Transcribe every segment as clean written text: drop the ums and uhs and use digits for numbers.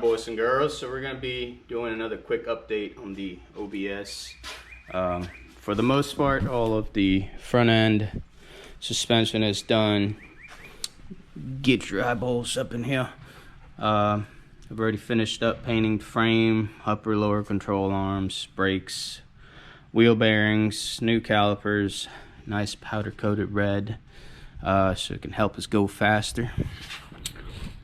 boys and girls? So we're going to be doing another quick update on the OBS. For the most part, all of the front end suspension is done. Get your eyeballs up in here. I've already finished up painting the frame, upper lower control arms, brakes, wheel bearings, new calipers, nice powder coated red, so it can help us go faster.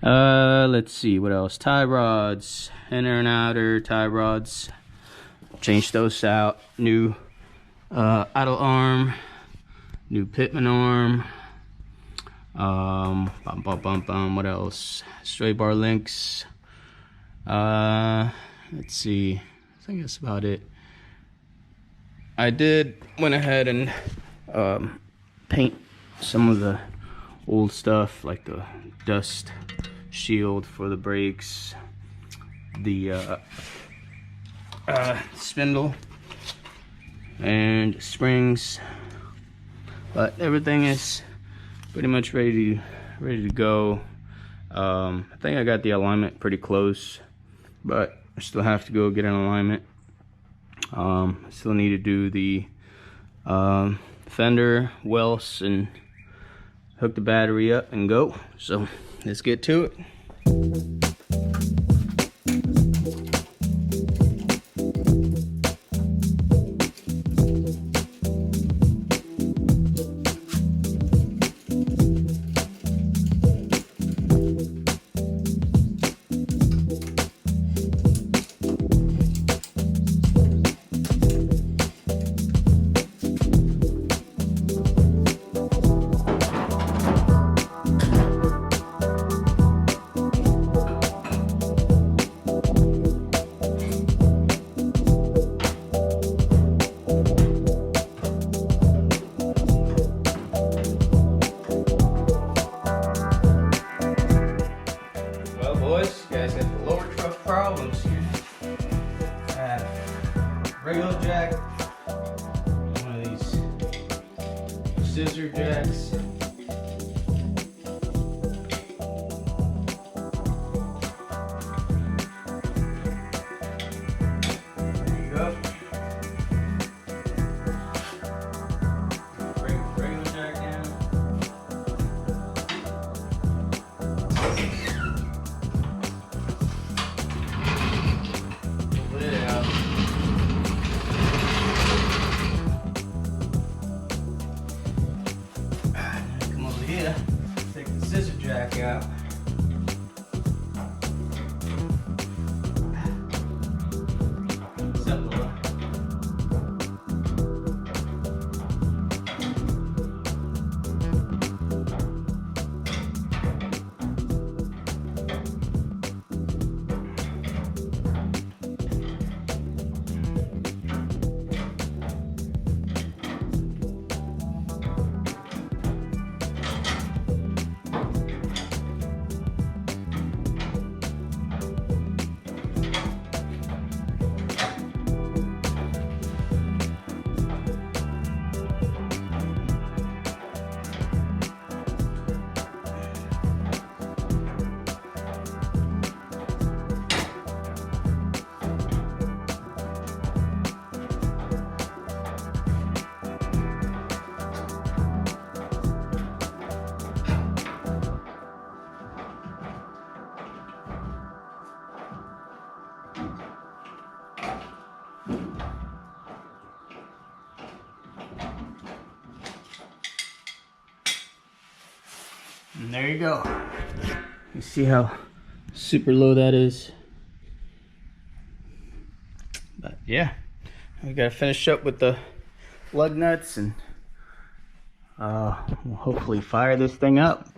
Let's see what else. Tie rods, inner and outer tie rods, changed those out. New idle arm, new pitman arm, what else? Stray bar links. Let's see, I think that's about it. I went ahead and paint some of the old stuff, like the dust shield for the brakes, the spindle and springs, but everything is pretty much ready to go. I think I got the alignment pretty close, but I still have to go get an alignment. I still need to do the fender wells and hook the battery up and go. So let's get to it. Boys, you guys got the lower truck problems here. I have regular jack, one of these scissor jacks. There you go. Bring the regular jack down. Take the scissor jack out. Simple. And there you go. You see how super low that is? But yeah, we gotta finish up with the lug nuts and we'll hopefully fire this thing up.